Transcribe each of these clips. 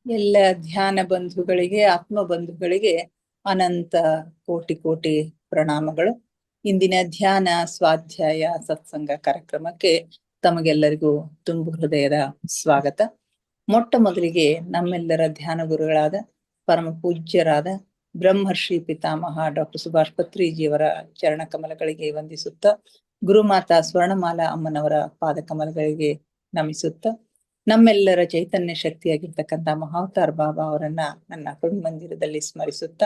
ಎಲ್ಲ ಧ್ಯಾನ ಬಂಧುಗಳಿಗೆ, ಆತ್ಮ ಬಂಧುಗಳಿಗೆ ಅನಂತ ಕೋಟಿ ಕೋಟಿ ಪ್ರಣಾಮಗಳು. ಇಂದಿನ ಧ್ಯಾನ, ಸ್ವಾಧ್ಯಾಯ, ಸತ್ಸಂಗ ಕಾರ್ಯಕ್ರಮಕ್ಕೆ ತಮಗೆಲ್ಲರಿಗೂ ತುಂಬು ಹೃದಯದ ಸ್ವಾಗತ. ಮೊಟ್ಟ ಮೊದಲಿಗೆ ನಮ್ಮೆಲ್ಲರ ಧ್ಯಾನ ಗುರುಗಳಾದ ಪರಮ ಪೂಜ್ಯರಾದ ಬ್ರಹ್ಮರ್ಷಿ ಪಿತಾಮಹ ಡಾಕ್ಟರ್ ಸುಭಾಷ್ ಪತ್ರಿಜಿಯವರ ಚರಣ ಕಮಲಗಳಿಗೆ ವಂದಿಸುತ್ತ, ಗುರುಮಾತಾ ಸ್ವರ್ಣಮಾಲಾ ಅಮ್ಮನವರ ಪಾದ ಕಮಲಗಳಿಗೆ ನಮಿಸುತ್ತ, ನಮ್ಮೆಲ್ಲರ ಚೈತನ್ಯ ಶಕ್ತಿಯಾಗಿರ್ತಕ್ಕಂಥ ಮಹಾವತಾರ್ ಬಾಬಾ ಅವರನ್ನ ನನ್ನ ಮಂದಿರದಲ್ಲಿ ಸ್ಮರಿಸುತ್ತ,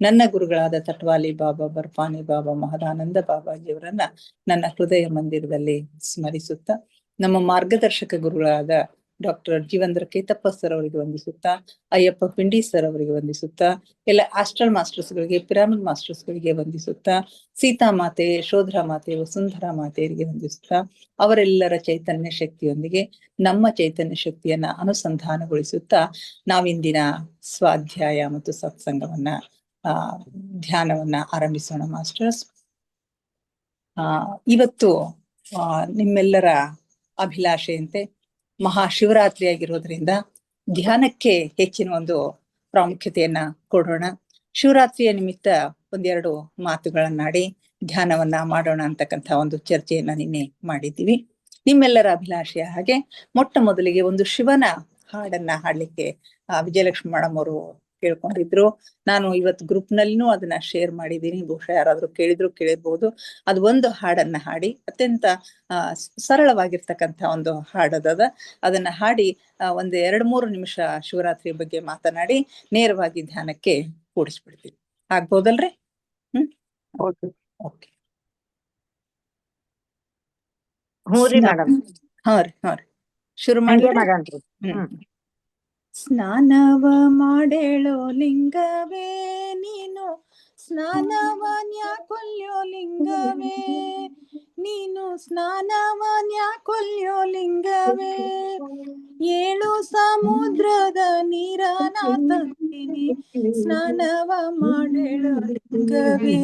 ನನ್ನ ಗುರುಗಳಾದ ತಟ್ವಾಲಿ ಬಾಬಾ, ಬರ್ಫಾನಿ ಬಾಬಾ, ಮಹದಾನಂದ ಬಾಬಾಜಿಯವರನ್ನ ನನ್ನ ಹೃದಯ ಮಂದಿರದಲ್ಲಿ ಸ್ಮರಿಸುತ್ತ, ನಮ್ಮ ಮಾರ್ಗದರ್ಶಕ ಗುರುಗಳಾದ ಡಾಕ್ಟರ್ ಜೀವಂದ್ರ ಕೇತಪ್ಪ ಸರ್ ಅವರಿಗೆ ವಂದಿಸುತ್ತಾ, ಅಯ್ಯಪ್ಪ ಪಿಂಡಿ ಸರ್ ಅವರಿಗೆ ವಂದಿಸುತ್ತಾ, ಎಲ್ಲ ಆಸ್ಟ್ರಲ್ ಮಾಸ್ಟರ್ಸ್ಗಳಿಗೆ, ಪಿರಾಮಿಡ್ ಮಾಸ್ಟರ್ಸ್ಗಳಿಗೆ ವಂದಿಸುತ್ತಾ, ಸೀತಾ ಮಾತೆ, ಯಶೋಧರಾ ಮಾತೆ, ವಸುಂಧರಾ ಮಾತೆಯರಿಗೆ ವಂದಿಸುತ್ತಾ, ಅವರೆಲ್ಲರ ಚೈತನ್ಯ ಶಕ್ತಿಯೊಂದಿಗೆ ನಮ್ಮ ಚೈತನ್ಯ ಶಕ್ತಿಯನ್ನ ಅನುಸಂಧಾನಗೊಳಿಸುತ್ತಾ ನಾವಿಂದಿನ ಸ್ವಾಧ್ಯಾಯ ಮತ್ತು ಸತ್ಸಂಗವನ್ನ ಧ್ಯಾನವನ್ನ ಆರಂಭಿಸೋಣ ಮಾಸ್ಟರ್ಸ್. ಇವತ್ತು ನಿಮ್ಮೆಲ್ಲರ ಅಭಿಲಾಷೆಯಂತೆ ಮಹಾಶಿವರಾತ್ರಿ ಆಗಿರೋದ್ರಿಂದ ಧ್ಯಾನಕ್ಕೆ ಹೆಚ್ಚಿನ ಒಂದು ಪ್ರಾಮುಖ್ಯತೆಯನ್ನ ಕೊಡೋಣ. ಶಿವರಾತ್ರಿಯ ನಿಮಿತ್ತ ಒಂದೆರಡು ಮಾತುಗಳನ್ನಾಡಿ ಧ್ಯಾನವನ್ನ ಮಾಡೋಣ ಅಂತಕ್ಕಂಥ ಒಂದು ಚರ್ಚೆಯನ್ನ ನಿನ್ನೆ ಮಾಡಿದ್ದೀವಿ. ನಿಮ್ಮೆಲ್ಲರ ಅಭಿಲಾಷೆಯ ಹಾಗೆ ಮೊಟ್ಟ ಮೊದಲಿಗೆ ಒಂದು ಶಿವನ ಹಾಡನ್ನ ಹಾಡ್ಲಿಕ್ಕೆ ವಿಜಯಲಕ್ಷ್ಮಿ ಮೇಡಮ್ ಅವರು ಕೇಳ್ಕೊಂಡಿದ್ರು. ನಾನು ಇವತ್ತು ಗ್ರೂಪ್ ನಲ್ಲಿನೂ ಅದನ್ನ ಶೇರ್ ಮಾಡಿದ್ದೀನಿ. ಬಹುಶಃ ಯಾರಾದ್ರೂ ಕೇಳಿರ್ಬೋದು. ಅದು ಒಂದು ಹಾಡನ್ನ ಹಾಡಿ, ಅತ್ಯಂತ ಸರಳವಾಗಿರ್ತಕ್ಕಂಥ ಒಂದು ಹಾಡದ, ಅದನ್ನ ಹಾಡಿ ಒಂದು 2-3 ನಿಮಿಷ ಶಿವರಾತ್ರಿ ಬಗ್ಗೆ ಮಾತನಾಡಿ ನೇರವಾಗಿ ಧ್ಯಾನಕ್ಕೆ ಕೂಡಿಸ್ಬಿಡ್ತೀವಿ. ಆಗ್ಬೋದಲ್ರಿ? ಓಕೆ. ಹಾ ರೀ ಶುರು ಮಾಡಿ. ಸ್ನಾನವ ಮಾಡೇಳೋ ಲಿಂಗವೇ ನೀನು, ಸ್ನಾನವನ್ಯಾಕೊಲ್ಯೋ ಲಿಂಗವೇ ನೀನು, ಸ್ನಾನವನ್ಯಾಕೊಲ್ಯೋ ಲಿಂಗವೇ, 7 ಸಮುದ್ರದ ನೀರನ ತಂದಿನಿ, ಸ್ನಾನವ ಮಾಡೇಳೋ ಲಿಂಗವೇ,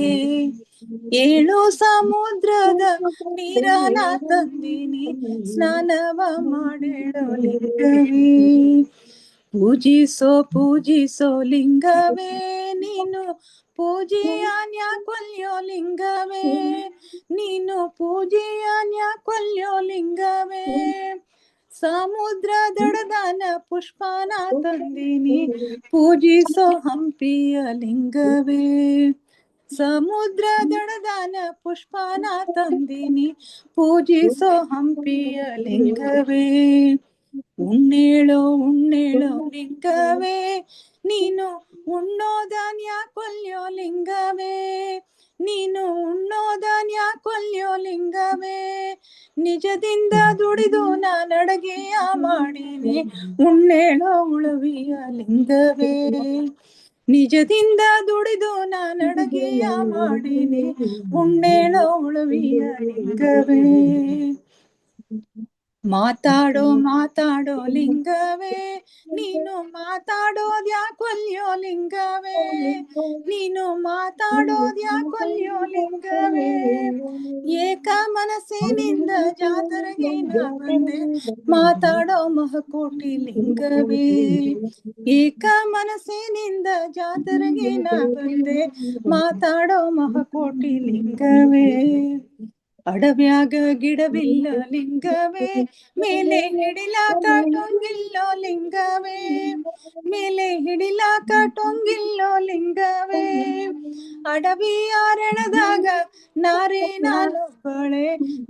7 ಸಮುದ್ರದ ನೀರನ ತಂದಿನಿ, ಸ್ನಾನವ ಮಾಡೇಳೋ ಲಿಂಗವೇ, ಪೂಜಿಸೋ ಲಿಂಗವೇ ನೀನು, ಪೂಜೆಯನ್ಯಾಕೊಲ್ಯೋ ಲಿಂಗವೇ ನೀನು, ಪೂಜೆಯನ್ಯಾಕೊಲ್ಯೋ ಲಿಂಗವೇ, ಸಮುದ್ರ ದಡದನ ಪುಷ್ಪನ ತಂದಿನಿ, ಪೂಜಿಸೋ ಹಂಪಿಯ ಲಿಂಗವೇ, ಸಮುದ್ರ ದಡದನ ಪುಷ್ಪನ ತಂದಿನಿ, ಪೂಜಿಸೋ ಹಂಪಿಯ ಲಿಂಗವೇ, ಉಣ್ಣೇಳೋ ಲಿಂಗವೇ ನೀನು, ಉಣ್ಣೋದನ್ಯಾಕೊಲ್ಯೋ ಲಿಂಗವೇ ನೀನು, ಉಣ್ಣೋದನ್ಯಾಕೊಲ್ಯೋ ಲಿಂಗವೇ, ನಿಜದಿಂದ ದುಡಿದು ನಾನಡಗೆಯ ಮಾಡೀನಿ, ಉಣ್ಣೇಳೋ ಉಳುವಿಯ ಲಿಂಗವೇ, ನಿಜದಿಂದ ದುಡಿದು ನಾನಡಗೆಯ ಮಾಡೀನಿ, ಉಣ್ಣೇಳೋ ಉಳುವಿಯ ಲಿಂಗವೇ, ಮಾತಾಡೋ ಲಿಂಗವೇ ನೀನು, ಮಾತಾಡೋದ್ಯಾಕೊಲ್ಯೋ ಲಿಂಗವೇ ನೀನು, ಮಾತಾಡೋದ್ಯಾಕೊಲ್ಯೋ ಲಿಂಗವೇ, ಏಕ ಮನಸ್ಸಿನಿಂದ ಜಾತರೆಗೆ ನಾ ಬಂದೆ, ಮಾತಾಡೋ ಮಹಕೋಟಿ ಲಿಂಗವೇ, ಏಕ ಮನಸ್ಸಿನಿಂದ ಜಾತರೆಗೆ ನಾ ಬಂದೆ, ಮಾತಾಡೋ ಮಹಕೋಟಿ ಲಿಂಗವೇ, ಅಡವ್ಯಾಗ ಗಿಡವಿಲ್ಲ ಲಿಂಗವೇ, ಮೇಲೆ ಹಿಡಿಲಾಕ ಟೊಂಗಿಲ್ಲೋ ಲಿಂಗವೇ, ಮೇಲೆ ಹಿಡಿಲಾಕ ಟೊಂಗಿಲ್ಲೋ ಲಿಂಗವೇ, ಅಡವಿ ಅರಣದಾಗ ನಾರೇ ನಾನೊಬ್ಬಳೆ,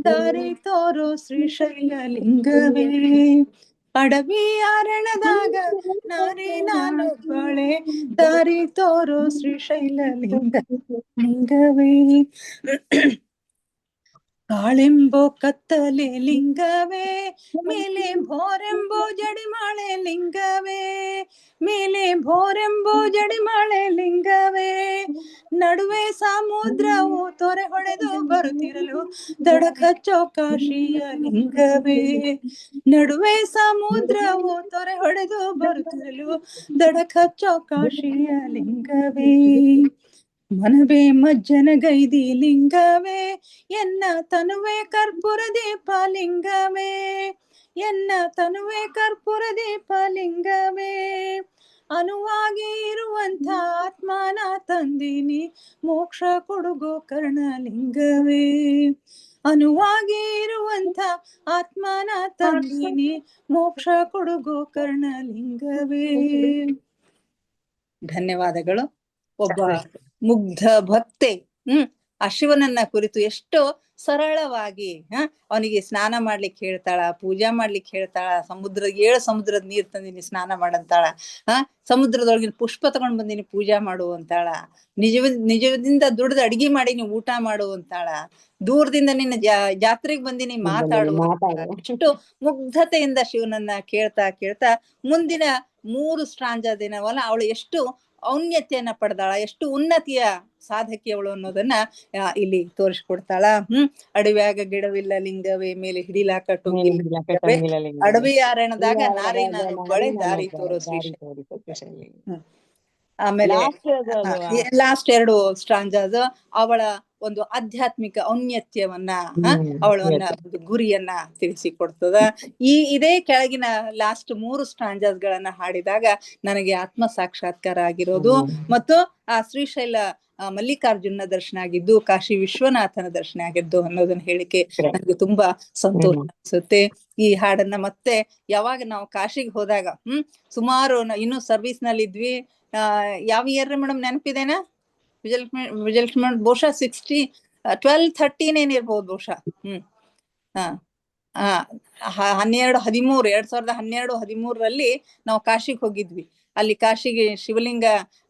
ದಾರಿ ತೋರೋ ಶ್ರೀಶೈಲ ಲಿಂಗವೇ, ಅಡವಿ ಅರಣದಾಗ ನಾರೇ ನಾನೊಬ್ಬಳೆ, ದಾರಿ ತೋರೋ ಶ್ರೀಶೈಲ ಲಿಂಗವೇ, ಕಾಳೆಂಬೋ ಕತ್ತಲೆ ಲಿಂಗವೇ, ಮೇಲೆ ಭೋರೆಂಬೋ ಜಡಿಮಾಳೆ ಲಿಂಗವೇ, ಮೇಲೆ ಭೋರೆಂಬೋ ಜಡಿಮಾಳೆ ಲಿಂಗವೇ, ನಡುವೆ ಸಮುದ್ರವು ತೊರೆ ಹೊಡೆದು ಬರುತ್ತಿರಲು ದಡಕಚ್ಚೋ ಕಾಶಿಯ ಲಿಂಗವೇ, ನಡುವೆ ಸಮುದ್ರವು ತೊರೆ ಹೊಡೆದು ಬರುತ್ತಿರಲು ದಡಕಚ್ಚೋ ಕಾಶಿಯ ಲಿಂಗವೇ, ಮನವೇ ಮಜ್ಜನಗೈದಿ ಲಿಂಗವೇ, ಎನ್ನ ತನುವೆ ಕರ್ಪೂರ ದೀಪ ಲಿಂಗವೇ, ಎನ್ನ ತನುವೆ ಕರ್ಪೂರ ದೀಪ ಲಿಂಗವೇ. ಅನುವಾಗಿ ಇರುವಂತ ಆತ್ಮನ ತಂದಿನಿ ಮೋಕ್ಷ ಕೊಡುಗೋ ಕರ್ಣಲಿಂಗವೇ. ಅನುವಾಗಿ ಇರುವಂತ ಆತ್ಮನ ತಂದಿನಿ ಮೋಕ್ಷ ಕೊಡುಗೋ ಕರ್ಣಲಿಂಗವೇ. ಧನ್ಯವಾದಗಳು. ಒಬ್ಬ ಮುಗ್ಧ ಭಕ್ತೆ ಆ ಶಿವನನ್ನ ಕುರಿತು ಎಷ್ಟೋ ಸರಳವಾಗಿ ಅವನಿಗೆ ಸ್ನಾನ ಮಾಡ್ಲಿಕ್ಕೆ ಹೇಳ್ತಾಳ, ಪೂಜಾ ಮಾಡ್ಲಿಕ್ಕೆ ಹೇಳ್ತಾಳ. 7 ಸಮುದ್ರದ ನೀರ್ ತಂದಿನಿ ಸ್ನಾನ ಮಾಡಂತಾಳ. ಸಮುದ್ರದೊಳಗಿನ ಪುಷ್ಪ ತಗೊಂಡ್ ಬಂದಿನಿ ಪೂಜಾ ಮಾಡು ಅಂತಾಳ. ನಿಜದಿಂದ ದುಡ್ದು ಅಡಿಗೆ ಮಾಡೀನಿ ಊಟ ಮಾಡು ಅಂತಾಳ. ದೂರದಿಂದ ನಿನ್ನ ಜಾತ್ರೆಗೆ ಬಂದಿನಿ ಮಾತಾಡು. ಎಷ್ಟು ಮುಗ್ಧತೆಯಿಂದ ಶಿವನನ್ನ ಕೇಳ್ತಾ ಕೇಳ್ತಾ ಮುಂದಿನ 3 ಸ್ಟ್ರಾಂಜಾ ದಿನವಲ್ಲ ಅವಳು ಎಷ್ಟು ಔನ್ನತ್ಯನ ಪಡೆದಾಳ, ಎಷ್ಟು ಉನ್ನತಿಯ ಸಾಧಕಿ ಅವಳು ಅನ್ನೋದನ್ನ ಇಲ್ಲಿ ತೋರಿಸ್ಕೊಡ್ತಾಳ. ಅಡವ್ಯಾಗ ಗಿಡವಿಲ್ಲ ಲಿಂಗವೇ, ಮೇಲೆ ಹಿಡಿಲಾಕ ಟೊಂಗಿಲ್ಲ ಅಡವಿ ಅರಣ್ಯದಾಗ ನಾರಿ ನಾನು ಬಳೆ ದಾರಿ ತೋರೋ ಶ್ರೀಶೈಲ. ಆಮೇಲೆ ಲಾಸ್ಟ್ 2 ಸ್ಟ್ರಾಂಜಾಸ್ ಅವಳ ಒಂದು ಆಧ್ಯಾತ್ಮಿಕ ಔನ್ನತ್ಯವನ್ನ ಅವಳ ಒಂದು ಗುರಿಯನ್ನ ತಿಳಿಸಿಕೊಡ್ತದ. ಇದೇ ಕೆಳಗಿನ ಲಾಸ್ಟ್ 3 ಸ್ಟ್ರಾಂಜಾಸ್ ಗಳನ್ನ ಹಾಡಿದಾಗ ನನಗೆ ಆತ್ಮ ಸಾಕ್ಷಾತ್ಕಾರ ಆಗಿರೋದು ಮತ್ತು ಆ ಶ್ರೀಶೈಲ ಮಲ್ಲಿಕಾರ್ಜುನ ದರ್ಶನ ಆಗಿದ್ದು, ಕಾಶಿ ವಿಶ್ವನಾಥನ ದರ್ಶನ ಆಗಿದ್ದು ಅನ್ನೋದನ್ನ ಹೇಳಿಕೆ ನನಗೆ ತುಂಬಾ ಸಂತೋಷ ಅನ್ಸುತ್ತೆ. ಈ ಹಾಡನ್ನ ಮತ್ತೆ ಯಾವಾಗ ನಾವು ಕಾಶಿಗೆ ಹೋದಾಗ ಸುಮಾರು ಇನ್ನು ಸರ್ವಿಸ್ ನಲ್ಲಿ ಇದ್ವಿ. ಯಾವ ಇಯರ್ ಮೇಡಮ್ ನೆನಪಿದೇನಾ? ವಿಜಯಲಕ್ಷ್ಮಿ ಬಹುಶಃ 12-13 ಏನಿರ್ಬೋದು ಬಹುಶಃ. 2013 ನಾವು ಕಾಶಿಗೆ ಹೋಗಿದ್ವಿ. ಅಲ್ಲಿ ಕಾಶಿಗೆ ಶಿವಲಿಂಗ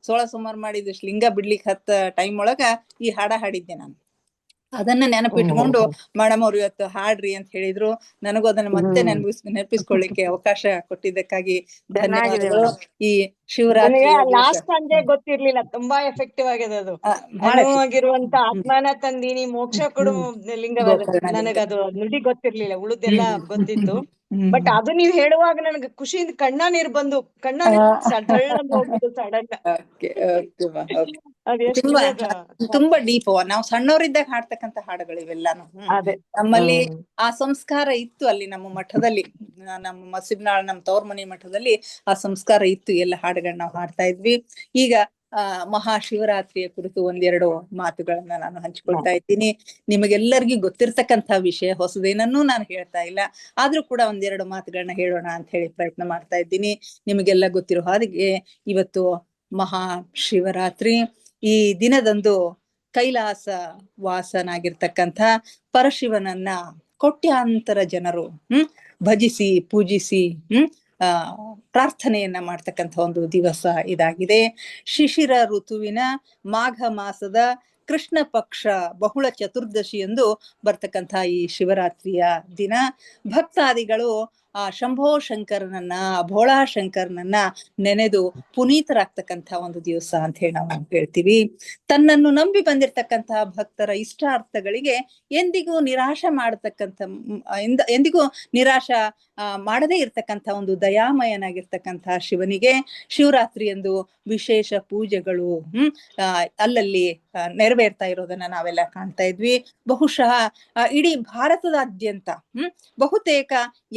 16 ಸೋಮವಾರ ಮಾಡಿದ್ದು ಲಿಂಗ ಬಿಡ್ಲಿಕ್ಕೆ ಹತ್ತ ಟೈಮ್ ಒಳಗ ಈ ಹಾಡ ಹಾಡಿದ್ದೆ ನಾನು. ಅದನ್ನ ನೆನಪಿಟ್ಕೊಂಡು ಮೇಡಮ್ ಅವ್ರು ಇವತ್ತು ಹಾಡ್ರಿ ಅಂತ ಹೇಳಿದ್ರು. ನನಗೂ ಅದನ್ನ ಮತ್ತೆ ನೆನಪಿಸ್ಕೊಳ್ಳಿಕ್ಕೆ ಅವಕಾಶ ಕೊಟ್ಟಿದ್ದಕ್ಕಾಗಿ ಧನ್ಯವಾದಗಳು. ಈ ಶಿವರಾತ್ರಿ ಗೊತ್ತಿರ್ಲಿಲ್ಲ, ತುಂಬಾ ಎಫೆಕ್ಟಿವ್ ಆಗಿದೆ ಅದು. ಅನುವಾಗಿರುವಂತ ಆತ್ಮನ ತಂದಿನಿ ಮೋಕ್ಷ ಕೊಡು ಲಿಂಗವಾದ ನನಗದು ನುಡಿ ಗೊತ್ತಿರ್ಲಿಲ್ಲ, ಉಳಿದೆಲ್ಲ ಗೊತ್ತಿತ್ತು. ಬಟ್ ಅದು ನೀವ್ ಹೇಳುವಾಗ ನನಗೆ ಖುಷಿಯಿಂದ ಕಣ್ಣ ನೀರ್ ಬಂದು ತುಂಬಾ ಡೀಪ್. ನಾವು ಸಣ್ಣವರಿದ್ದಾಗ ಹಾಡ್ತಕ್ಕಂತ ಹಾಡುಗಳು ಇವೆಲ್ಲಾನು. ನಮ್ಮಲ್ಲಿ ಆ ಸಂಸ್ಕಾರ ಇತ್ತು. ಅಲ್ಲಿ ನಮ್ಮ ಮಠದಲ್ಲಿ, ನಮ್ಮ ಮಸಿಬ್ನಾಳ್ ನಮ್ಮ ತವ್ರ ಮನಿ ಮಠದಲ್ಲಿ ಆ ಸಂಸ್ಕಾರ ಇತ್ತು. ಎಲ್ಲ ಹಾಡುಗಳನ್ನ ನಾವು ಹಾಡ್ತಾ ಇದ್ವಿ. ಈಗ ಮಹಾಶಿವರಾತ್ರಿಯ ಕುರಿತು 1-2 ಮಾತುಗಳನ್ನ ನಾನು ಹಂಚ್ಕೊಳ್ತಾ ಇದ್ದೀನಿ. ನಿಮಗೆಲ್ಲರಿಗೂ ಗೊತ್ತಿರ್ತಕ್ಕಂಥ ವಿಷಯ, ಹೊಸದೇನನ್ನೂ ನಾನು ಹೇಳ್ತಾ ಇಲ್ಲ. ಆದ್ರೂ ಕೂಡ 1-2 ಮಾತುಗಳನ್ನ ಹೇಳೋಣ ಅಂತ ಹೇಳಿ ಪ್ರಯತ್ನ ಮಾಡ್ತಾ ಇದ್ದೀನಿ. ನಿಮಗೆಲ್ಲ ಗೊತ್ತಿರೋ ಹಾಗೆ ಇವತ್ತು ಮಹಾಶಿವರಾತ್ರಿ. ಈ ದಿನದಂದು ಕೈಲಾಸ ವಾಸನಾಗಿರ್ತಕ್ಕಂಥ ಪರಶಿವನನ್ನ ಕೋಟ್ಯಾಂತರ ಜನರು ಭಜಿಸಿ ಪೂಜಿಸಿ ಪ್ರಾರ್ಥನೆಯನ್ನ ಮಾಡ್ತಕ್ಕಂಥ ಒಂದು ದಿವಸ ಇದಾಗಿದೆ. ಶಿಶಿರ ಋತುವಿನ ಮಾಘ ಮಾಸದ ಕೃಷ್ಣ ಪಕ್ಷ ಬಹುಳ ಚತುರ್ದಶಿ ಎಂದು ಬರ್ತಕ್ಕಂಥ ಈ ಶಿವರಾತ್ರಿಯ ದಿನ ಭಕ್ತಾದಿಗಳು ಆ ಶಂಭೋ ಶಂಕರನನ್ನ, ಭೋಳಾ ಶಂಕರನನ್ನ ನೆನೆದು ಪುನೀತರಾಗ್ತಕ್ಕಂಥ ಒಂದು ದಿವಸ ಅಂತ ಹೇಳಿ ನಾವು ಹೇಳ್ತೀವಿ. ತನ್ನನ್ನು ನಂಬಿ ಬಂದಿರತಕ್ಕಂತಹ ಭಕ್ತರ ಇಷ್ಟಾರ್ಥಗಳಿಗೆ ಎಂದಿಗೂ ನಿರಾಶ ಎಂದಿಗೂ ನಿರಾಶ ಮಾಡದೇ ಇರ್ತಕ್ಕಂಥ ಒಂದು ದಯಾಮಯನಾಗಿರ್ತಕ್ಕಂಥ ಶಿವನಿಗೆ ಶಿವರಾತ್ರಿ ಎಂದು ವಿಶೇಷ ಪೂಜೆಗಳು ಅಲ್ಲಲ್ಲಿ ನೆರವೇರ್ತಾ ಇರೋದನ್ನ ನಾವೆಲ್ಲ ಕಾಣ್ತಾ ಇದ್ವಿ. ಬಹುಶಃ ಇಡೀ ಭಾರತದಾದ್ಯಂತ ಬಹುತೇಕ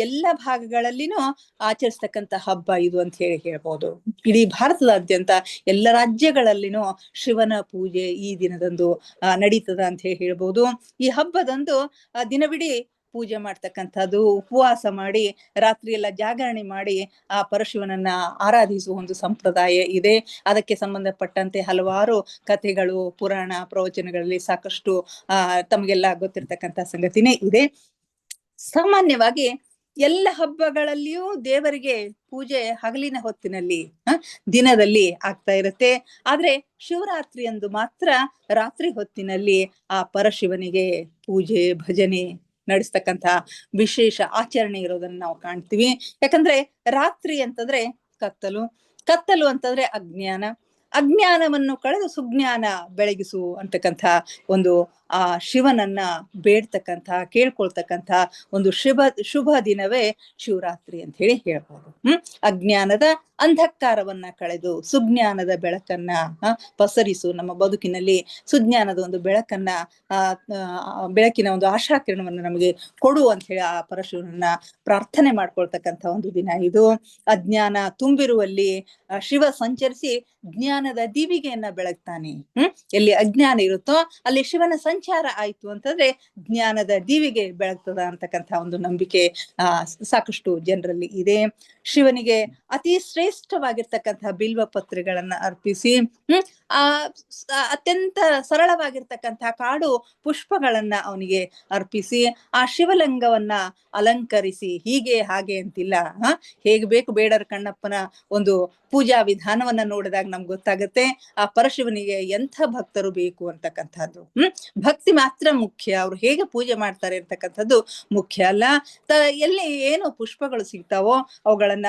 ಎಲ್ಲ ಭಾಗಗಳಲ್ಲಿನೂ ಆಚರಿಸ್ತಕ್ಕಂಥ ಹಬ್ಬ ಇದು ಅಂತ ಹೇಳ್ಬೋದು. ಇಡೀ ಭಾರತದಾದ್ಯಂತ ಎಲ್ಲ ರಾಜ್ಯಗಳಲ್ಲಿನೂ ಶಿವನ ಪೂಜೆ ಈ ದಿನದಂದು ನಡೀತದ ಅಂತ ಹೇಳ್ಬೋದು. ಈ ಹಬ್ಬದಂದು ದಿನವಿಡೀ ಪೂಜೆ ಮಾಡ್ತಕ್ಕಂಥದ್ದು, ಉಪವಾಸ ಮಾಡಿ ರಾತ್ರಿ ಎಲ್ಲ ಜಾಗರಣೆ ಮಾಡಿ ಆ ಪರಶಿವನನ್ನ ಆರಾಧಿಸುವ ಒಂದು ಸಂಪ್ರದಾಯ ಇದೆ. ಅದಕ್ಕೆ ಸಂಬಂಧಪಟ್ಟಂತೆ ಹಲವಾರು ಕಥೆಗಳು, ಪುರಾಣ ಪ್ರವಚನಗಳಲ್ಲಿ ಸಾಕಷ್ಟು ತಮಗೆಲ್ಲ ಗೊತ್ತಿರ್ತಕ್ಕಂಥ ಸಂಗತಿನೇ ಇದೆ. ಸಾಮಾನ್ಯವಾಗಿ ಎಲ್ಲ ಹಬ್ಬಗಳಲ್ಲಿಯೂ ದೇವರಿಗೆ ಪೂಜೆ ಹಗಲಿನ ಹೊತ್ತಿನಲ್ಲಿ ದಿನದಲ್ಲಿ ಆಗ್ತಾ ಇರುತ್ತೆ. ಆದ್ರೆ ಶಿವರಾತ್ರಿ ಅಂದು ಮಾತ್ರ ರಾತ್ರಿ ಹೊತ್ತಿನಲ್ಲಿ ಆ ಪರಶಿವನಿಗೆ ಪೂಜೆ ಭಜನೆ ನಡೆಸ್ತಕ್ಕಂಥ ವಿಶೇಷ ಆಚರಣೆ ಇರೋದನ್ನ ನಾವು ಕಾಣ್ತೀವಿ. ಯಾಕಂದ್ರೆ ರಾತ್ರಿ ಅಂತಂದ್ರೆ ಕತ್ತಲು ಅಂತಂದ್ರೆ ಅಜ್ಞಾನವನ್ನು ಕಳೆದು ಸುಜ್ಞಾನ ಬೆಳಗಿಸು ಅಂತಕ್ಕಂಥ ಒಂದು ಆ ಶಿವನನ್ನ ಬೇಡ್ತಕ್ಕಂಥ ಕೇಳ್ಕೊಳ್ತಕ್ಕಂಥ ಒಂದು ಶುಭ ದಿನವೇ ಶಿವರಾತ್ರಿ ಅಂತ ಹೇಳಿ ಹೇಳ್ಬೋದು. ಅಜ್ಞಾನದ ಅಂಧಕಾರವನ್ನ ಕಳೆದು ಸುಜ್ಞಾನದ ಬೆಳಕನ್ನ ಪಸರಿಸು, ನಮ್ಮ ಬದುಕಿನಲ್ಲಿ ಸುಜ್ಞಾನದ ಒಂದು ಬೆಳಕನ್ನ ಬೆಳಕಿನ ಒಂದು ಆಶಾಕಿರಣವನ್ನು ನಮಗೆ ಕೊಡು ಅಂತ ಹೇಳಿ ಆ ಪರಶುವನನ್ನ ಪ್ರಾರ್ಥನೆ ಮಾಡ್ಕೊಳ್ತಕ್ಕಂಥ ಒಂದು ದಿನ ಇದು. ಅಜ್ಞಾನ ತುಂಬಿರುವಲ್ಲಿ ಶಿವ ಸಂಚರಿಸಿ ಜ್ಞಾನದ ದೀವಿಗೆಯನ್ನ ಬೆಳಗ್ತಾನೆ. ಎಲ್ಲಿ ಅಜ್ಞಾನ ಇರುತ್ತೋ ಅಲ್ಲಿ ಶಿವನ ಸಂಚಾರ ಆಯ್ತು ಅಂತಂದ್ರೆ ಜ್ಞಾನದ ದೀವಿಗೆ ಬೆಳಗ್ತದ ಅಂತಕ್ಕಂಥ ಒಂದು ನಂಬಿಕೆ ಸಾಕಷ್ಟು ಜನರಲ್ಲಿ ಇದೆ. ಶಿವನಿಗೆ ಅತಿ ಶ್ರೇಷ್ಠವಾಗಿರ್ತಕ್ಕಂಥ ಬಿಲ್ವ ಪತ್ರೆಗಳನ್ನ ಅರ್ಪಿಸಿ ಅತ್ಯಂತ ಸರಳವಾಗಿರ್ತಕ್ಕಂಥ ಕಾಡು ಪುಷ್ಪಗಳನ್ನ ಅವನಿಗೆ ಅರ್ಪಿಸಿ ಆ ಶಿವಲಿಂಗವನ್ನ ಅಲಂಕರಿಸಿ, ಹೀಗೆ ಹಾಗೆ ಅಂತಿಲ್ಲ, ಹೇಗೆ ಬೇಕು ಬೇಡರ ಕಣ್ಣಪ್ಪನ ಒಂದು ಪೂಜಾ ವಿಧಾನವನ್ನ ನೋಡಿದಾಗ ನಮ್ಗೆ ಗೊತ್ತಾಗುತ್ತೆ ಆ ಪರಶಿವನಿಗೆ ಎಂಥ ಭಕ್ತರು ಬೇಕು ಅಂತಕ್ಕಂಥದ್ದು. ಭಕ್ತಿ ಮಾತ್ರ ಮುಖ್ಯ, ಅವ್ರು ಹೇಗೆ ಪೂಜೆ ಮಾಡ್ತಾರೆ ಅಂತಕ್ಕಂಥದ್ದು ಮುಖ್ಯ ಅಲ್ಲ. ಎಲ್ಲಿ ಏನು ಪುಷ್ಪಗಳು ಸಿಗ್ತಾವೋ ಅವುಗಳನ್ನ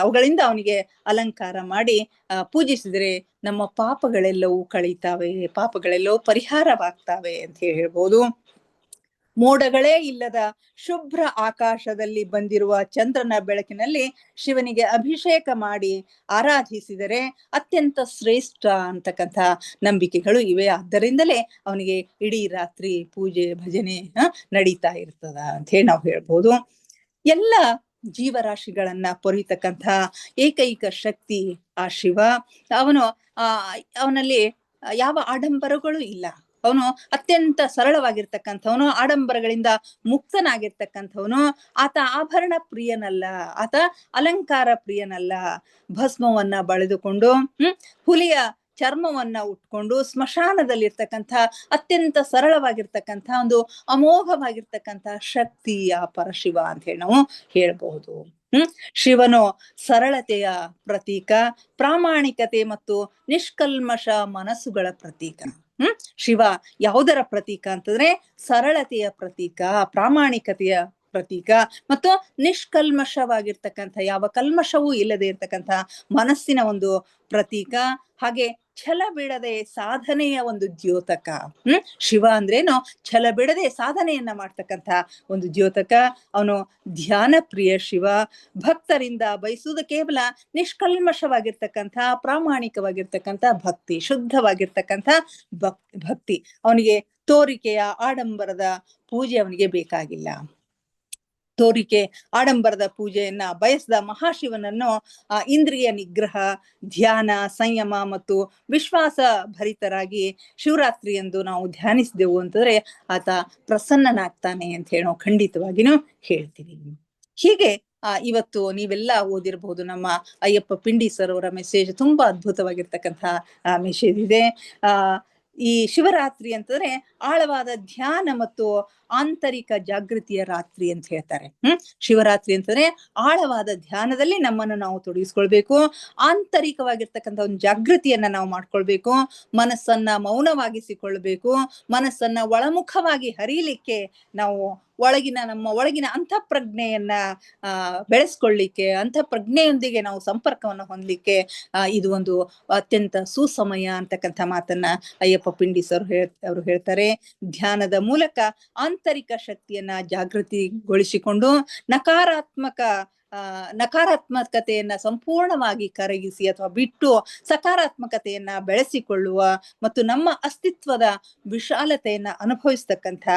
ಅವುಗಳಿಂದ ಅವನಿಗೆ ಅಲಂಕಾರ ಮಾಡಿ ಪೂಜಿಸಿದ್ರೆ ನಮ್ಮ ಪಾಪಗಳೆಲ್ಲವೂ ಕಳೀತಾವೆ, ಪಾಪಗಳೆಲ್ಲವೂ ಪರಿಹಾರವಾಗ್ತಾವೆ ಅಂತ ಹೇಳ್ಬೋದು. ಮೋಡಗಳೇ ಇಲ್ಲದ ಶುಭ್ರ ಆಕಾಶದಲ್ಲಿ ಬಂದಿರುವ ಚಂದ್ರನ ಬೆಳಕಿನಲ್ಲಿ ಶಿವನಿಗೆ ಅಭಿಷೇಕ ಮಾಡಿ ಆರಾಧಿಸಿದರೆ ಅತ್ಯಂತ ಶ್ರೇಷ್ಠ ಅಂತಕ್ಕಂಥ ನಂಬಿಕೆಗಳು ಇವೆ. ಆದ್ದರಿಂದಲೇ ಅವನಿಗೆ ಇಡೀ ರಾತ್ರಿ ಪೂಜೆ ಭಜನೆ ನಡೀತಾ ಇರ್ತದ ಅಂತ ಹೇಳಿ ನಾವು ಹೇಳ್ಬೋದು. ಎಲ್ಲ ಜೀವರಾಶಿಗಳನ್ನ ಪೊರಿತಕ್ಕಂಥ ಏಕೈಕ ಶಕ್ತಿ ಆ ಶಿವ. ಅವನಲ್ಲಿ ಯಾವ ಆಡಂಬರಗಳು ಇಲ್ಲ. ಅವನು ಅತ್ಯಂತ ಸರಳವಾಗಿರ್ತಕ್ಕಂಥವನು, ಆಡಂಬರಗಳಿಂದ ಮುಕ್ತನಾಗಿರ್ತಕ್ಕಂಥವನು. ಆತ ಆಭರಣ ಪ್ರಿಯನಲ್ಲ, ಆತ ಅಲಂಕಾರ ಪ್ರಿಯನಲ್ಲ. ಭಸ್ಮವನ್ನ ಬಳಿದುಕೊಂಡು ಹುಲಿಯ ಚರ್ಮವನ್ನ ಉಟ್ಕೊಂಡು ಸ್ಮಶಾನದಲ್ಲಿರ್ತಕ್ಕಂಥ ಅತ್ಯಂತ ಸರಳವಾಗಿರ್ತಕ್ಕಂಥ ಒಂದು ಅಮೋಘವಾಗಿರ್ತಕ್ಕಂಥ ಶಕ್ತಿ ಆ ಪರಶಿವ ಅಂತ ಹೇಳಿ ನಾವು ಹೇಳ್ಬಹುದು. ಶಿವನು ಸರಳತೆಯ ಪ್ರತೀಕ, ಪ್ರಾಮಾಣಿಕತೆ ಮತ್ತು ನಿಷ್ಕಲ್ಮಶ ಮನಸ್ಸುಗಳ ಪ್ರತೀಕ. ಶಿವ ಯಾವುದರ ಪ್ರತೀಕ ಅಂತಂದ್ರೆ ಸರಳತೆಯ ಪ್ರತೀಕ, ಪ್ರಾಮಾಣಿಕತೆಯ ಪ್ರತೀಕ ಮತ್ತು ನಿಷ್ಕಲ್ಮಶವಾಗಿರ್ತಕ್ಕಂಥ ಯಾವ ಕಲ್ಮಶವೂ ಇಲ್ಲದೆ ಇರ್ತಕ್ಕಂಥ ಮನಸ್ಸಿನ ಒಂದು ಪ್ರತೀಕ. ಹಾಗೆ ಛಲ ಬಿಡದೆ ಸಾಧನೆಯ ಒಂದು ದ್ಯೋತಕ. ಶಿವ ಅಂದ್ರೇನು? ಛಲ ಬಿಡದೆ ಸಾಧನೆಯನ್ನ ಮಾಡ್ತಕ್ಕಂಥ ಒಂದು ದ್ಯೋತಕ. ಅವನು ಧ್ಯಾನ ಪ್ರಿಯ ಶಿವ. ಭಕ್ತರಿಂದ ಬಯಸುವುದು ಕೇವಲ ನಿಷ್ಕಲ್ಮಶವಾಗಿರ್ತಕ್ಕಂಥ ಪ್ರಾಮಾಣಿಕವಾಗಿರ್ತಕ್ಕಂಥ ಭಕ್ತಿ, ಶುದ್ಧವಾಗಿರ್ತಕ್ಕಂಥ ಭಕ್ತಿ. ಅವನಿಗೆ ತೋರಿಕೆಯ ಆಡಂಬರದ ಪೂಜೆ ಅವನಿಗೆ ಬೇಕಾಗಿಲ್ಲ. ತೋರಿಕೆ ಆಡಂಬರದ ಪೂಜೆಯನ್ನ ಬಯಸಿದ ಮಹಾಶಿವನನ್ನು ಇಂದ್ರಿಯ ನಿಗ್ರಹ, ಧ್ಯಾನ, ಸಂಯಮ ಮತ್ತು ವಿಶ್ವಾಸ ಭರಿತರಾಗಿ ಶಿವರಾತ್ರಿ ಎಂದು ನಾವು ಧ್ಯಾನಿಸಿದೆವು ಅಂತಂದ್ರೆ ಆತ ಪ್ರಸನ್ನನಾಗ್ತಾನೆ ಅಂತ ಹೇಳಿ ನಾವು ಖಂಡಿತವಾಗಿನೂ ಹೇಳ್ತೀವಿ. ಹೀಗೆ ಇವತ್ತು ನೀವೆಲ್ಲ ಓದಿರಬಹುದು, ನಮ್ಮ ಅಯ್ಯಪ್ಪ ಪಿಂಡಿ ಸರ್ ಅವರ ಮೆಸೇಜ್ ತುಂಬಾ ಅದ್ಭುತವಾಗಿರ್ತಕ್ಕಂಥ ಮೆಸೇಜ್ ಇದೆ. ಈ ಶಿವರಾತ್ರಿ ಅಂತಂದ್ರೆ ಆಳವಾದ ಧ್ಯಾನ ಮತ್ತು ಆಂತರಿಕ ಜಾಗೃತಿಯ ರಾತ್ರಿ ಅಂತ ಹೇಳ್ತಾರೆ. ಶಿವರಾತ್ರಿ ಅಂತಂದ್ರೆ ಆಳವಾದ ಧ್ಯಾನದಲ್ಲಿ ನಮ್ಮನ್ನು ನಾವು ತೊಡಗಿಸ್ಕೊಳ್ಬೇಕು. ಆಂತರಿಕವಾಗಿರ್ತಕ್ಕಂಥ ಒಂದು ಜಾಗೃತಿಯನ್ನ ನಾವು ಮಾಡ್ಕೊಳ್ಬೇಕು. ಮನಸ್ಸನ್ನ ಮೌನವಾಗಿಸಿಕೊಳ್ಬೇಕು. ಮನಸ್ಸನ್ನ ಒಳಮುಖವಾಗಿ ಹರಿಲಿಕ್ಕೆ ನಾವು ನಮ್ಮ ಒಳಗಿನ ಅಂತಃಪ್ರಜ್ಞೆಯನ್ನ ಬೆಳೆಸ್ಕೊಳ್ಳಿಕ್ಕೆ, ಅಂತಃಪ್ರಜ್ಞೆಯೊಂದಿಗೆ ನಾವು ಸಂಪರ್ಕವನ್ನು ಹೊಂದಲಿಕ್ಕೆ ಇದು ಒಂದು ಅತ್ಯಂತ ಸುಸಮಯ ಅಂತಕ್ಕಂಥ ಮಾತನ್ನ ಅಯ್ಯಪ್ಪ ಪಿಂಡಿ ಸರ್ ಅವರು ಹೇಳ್ತಾರೆ. ಧ್ಯಾನದ ಮೂಲಕ ಆಂತರಿಕ ಶಕ್ತಿಯನ್ನ ಜಾಗೃತಿಗೊಳಿಸಿಕೊಂಡು ನಕಾರಾತ್ಮಕತೆಯನ್ನ ಸಂಪೂರ್ಣವಾಗಿ ಕರಗಿಸಿ ಅಥವಾ ಬಿಟ್ಟು ಸಕಾರಾತ್ಮಕತೆಯನ್ನ ಬೆಳೆಸಿಕೊಳ್ಳುವ ಮತ್ತು ನಮ್ಮ ಅಸ್ತಿತ್ವದ ವಿಶಾಲತೆಯನ್ನ ಅನುಭವಿಸ್ತಕ್ಕಂಥ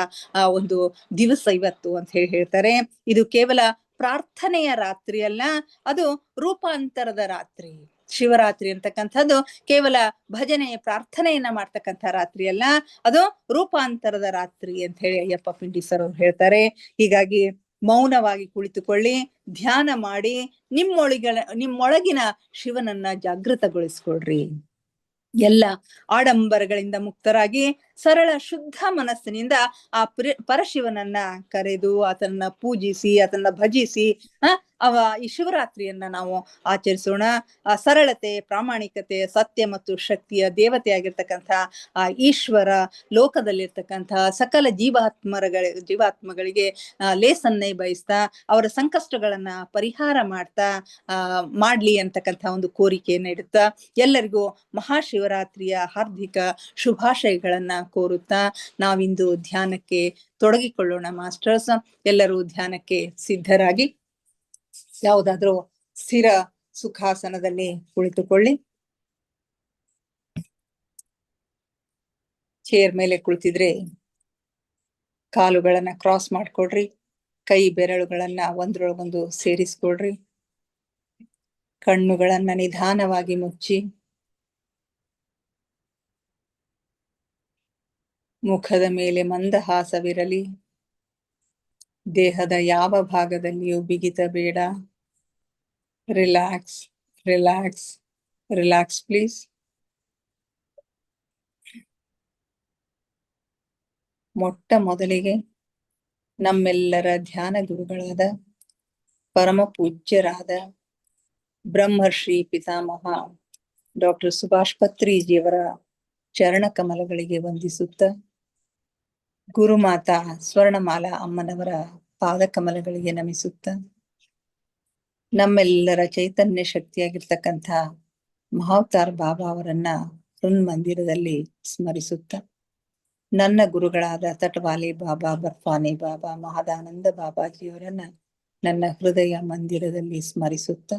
ಒಂದು ದಿವಸ ಇವತ್ತು ಅಂತ ಹೇಳ್ತಾರೆ. ಇದು ಕೇವಲ ಪ್ರಾರ್ಥನೆಯ ರಾತ್ರಿ ಅಲ್ಲ, ಅದು ರೂಪಾಂತರದ ರಾತ್ರಿ. ಶಿವರಾತ್ರಿ ಅಂತಕ್ಕಂಥದ್ದು ಕೇವಲ ಭಜನೆ ಪ್ರಾರ್ಥನೆಯನ್ನ ಮಾಡ್ತಕ್ಕಂಥ ರಾತ್ರಿ ಅಲ್ಲ, ಅದು ರೂಪಾಂತರದ ರಾತ್ರಿ ಅಂತ ಹೇಳಿ ಅಯ್ಯಪ್ಪ ಪಿಂಡಿ ಸರ್ ಅವರು ಹೇಳ್ತಾರೆ. ಹೀಗಾಗಿ ಮೌನವಾಗಿ ಕುಳಿತುಕೊಳ್ಳಿ, ಧ್ಯಾನ ಮಾಡಿ, ನಿಮ್ಮೊಳಗಿನ ಶಿವನನ್ನ ಜಾಗೃತಗೊಳಿಸ್ಕೊಳ್ರಿ. ಎಲ್ಲ ಆಡಂಬರಗಳಿಂದ ಮುಕ್ತರಾಗಿ ಸರಳ ಶುದ್ಧ ಮನಸ್ಸಿನಿಂದ ಆ ಪರಶಿವನನ್ನ ಕರೆದು ಆತನನ್ನ ಪೂಜಿಸಿ, ಆತನ ಭಜಿಸಿ ಈ ಶಿವರಾತ್ರಿಯನ್ನ ನಾವು ಆಚರಿಸೋಣ. ಆ ಸರಳತೆ, ಪ್ರಾಮಾಣಿಕತೆ, ಸತ್ಯ ಮತ್ತು ಶಕ್ತಿಯ ದೇವತೆಯಾಗಿರ್ತಕ್ಕಂಥ ಆ ಈಶ್ವರ ಲೋಕದಲ್ಲಿರ್ತಕ್ಕಂಥ ಸಕಲ ಜೀವಾತ್ಮಗಳಿಗೆ ಲೇಸನ್ನೇ ಬಯಸ್ತಾ ಅವರ ಸಂಕಷ್ಟಗಳನ್ನ ಪರಿಹಾರ ಮಾಡ್ಲಿ ಅಂತಕ್ಕಂಥ ಒಂದು ಕೋರಿಕೆಯನ್ನ ಇಡುತ್ತಾ ಎಲ್ಲರಿಗೂ ಮಹಾಶಿವರಾತ್ರಿಯ ಹಾರ್ದಿಕ ಶುಭಾಶಯಗಳನ್ನ ಕೋರುತ್ತಾ ನಾವಿಂದು ಧ್ಯಾನಕ್ಕೆ ತೊಡಗಿಕೊಳ್ಳೋಣ ಮಾಸ್ಟರ್ಸ್. ಎಲ್ಲರೂ ಧ್ಯಾನಕ್ಕೆ ಸಿದ್ಧರಾಗಿ ಯಾವುದಾದ್ರೂ ಸ್ಥಿರ ಸುಖಾಸನದಲ್ಲಿ ಕುಳಿತುಕೊಳ್ಳಿ. ಚೇರ್ ಮೇಲೆ ಕುಳಿತಿದ್ರೆ ಕಾಲುಗಳನ್ನ ಕ್ರಾಸ್ ಮಾಡ್ಕೊಳ್ರಿ, ಕೈ ಬೆರಳುಗಳನ್ನ ಒಂದ್ರೊಳಗೊಂದು ಸೇರಿಸ್ಕೊಳ್ರಿ, ಕಣ್ಣುಗಳನ್ನ ನಿಧಾನವಾಗಿ ಮುಚ್ಚಿ, ಮುಖದ ಮೇಲೆ ಮಂದಹಾಸವಿರಲಿ. ದೇಹದ ಯಾವ ಭಾಗದಲ್ಲಿಯೂ ಬಿಗಿತ ಬೇಡ. Relax relax relax please. ಮೊಟ್ಟ ಮೊದಲಿಗೆ ನಮ್ಮೆಲ್ಲರ ಧ್ಯಾನ ಗುರುಗಳಾದ ಪರಮ ಪೂಜ್ಯರಾದ ಬ್ರಹ್ಮರ್ಷಿ ಪಿತಾಮಹ ಡಾಕ್ಟರ್ ಸುಭಾಷ್ ಪತ್ರಿಜಿಯವರ ಚರಣ ಕಮಲಗಳಿಗೆ ವಂದಿಸುತ್ತ, ಗುರುಮಾತಾ ಸ್ವರ್ಣಮಾಲಾ ಅಮ್ಮನವರ ಪಾದ ಕಮಲಗಳಿಗೆ ನಮಿಸುತ್ತ, ನಮ್ಮೆಲ್ಲರ ಚೈತನ್ಯ ಶಕ್ತಿಯಾಗಿರ್ತಕ್ಕಂಥ ಮಹಾವತಾರ್ ಬಾಬಾ ಅವರನ್ನ ಹೃನ್ಮಂದಿರದಲ್ಲಿ ಸ್ಮರಿಸುತ್ತ, ನನ್ನ ಗುರುಗಳಾದ ತಟವಾಲಿ ಬಾಬಾ, ಬರ್ಫಾನಿ ಬಾಬಾ, ಮಹದಾನಂದ ಬಾಬಾಜಿಯವರನ್ನ ನನ್ನ ಹೃದಯ ಮಂದಿರದಲ್ಲಿ ಸ್ಮರಿಸುತ್ತ,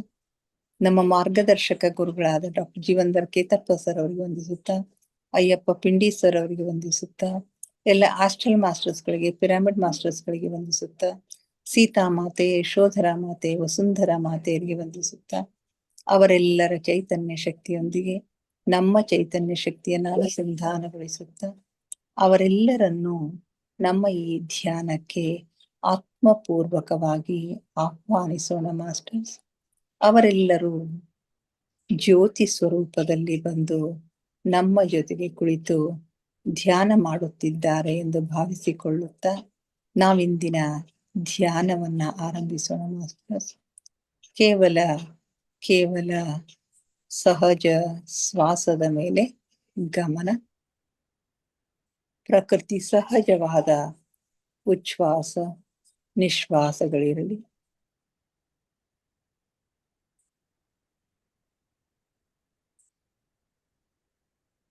ನಮ್ಮ ಮಾರ್ಗದರ್ಶಕ ಗುರುಗಳಾದ ಡಾಕ್ಟರ್ ಜೀವನ್ಧರ್ ಕೇತಪ್ಪ ಸರ್ ಅವರಿಗೆ ವಂದಿಸುತ್ತ, ಅಯ್ಯಪ್ಪ ಪಿಂಡಿ ಸರ್ ಅವರಿಗೆ ವಂದಿಸುತ್ತ, ಎಲ್ಲ ಆಸ್ಟ್ರಲ್ ಮಾಸ್ಟರ್ಸ್ಗಳಿಗೆ, ಪಿರಾಮಿಡ್ ಮಾಸ್ಟರ್ಸ್ಗಳಿಗೆ ವಂದಿಸುತ್ತ, ಸೀತಾ ಮಾತೆ, ಯಶೋಧರ ಮಾತೆ, ವಸುಂಧರ ಮಾತೆಯರಿಗೆ ವಂದಿಸುತ್ತ, ಅವರೆಲ್ಲರ ಚೈತನ್ಯ ಶಕ್ತಿಯೊಂದಿಗೆ ನಮ್ಮ ಚೈತನ್ಯ ಶಕ್ತಿಯನ್ನು ಅನುಸಂಧಾನಗೊಳಿಸುತ್ತ, ಅವರೆಲ್ಲರನ್ನೂ ನಮ್ಮ ಈ ಧ್ಯಾನಕ್ಕೆ ಆತ್ಮಪೂರ್ವಕವಾಗಿ ಆಹ್ವಾನಿಸೋಣ ಮಾಸ್ಟರ್ಸ್. ಅವರೆಲ್ಲರೂ ಜ್ಯೋತಿ ಸ್ವರೂಪದಲ್ಲಿ ಬಂದು ನಮ್ಮ ಜೊತೆಗೆ ಕುಳಿತು ಧ್ಯಾನ ಮಾಡುತ್ತಿದ್ದಾರೆ ಎಂದು ಭಾವಿಸಿಕೊಳ್ಳುತ್ತಾ ನಾವಿಂದಿನ ಧ್ಯಾನವನ್ನ ಆರಂಭಿಸೋಣ ಮಾಸ್ಟರ್ಸ್. ಕೇವಲ ಸಹಜ ಶ್ವಾಸದ ಮೇಲೆ ಗಮನ, ಪ್ರಕೃತಿ ಸಹಜವಾದ ಉಚ್ಛ್ವಾಸ ನಿಶ್ವಾಸಗಳಿರಲಿ.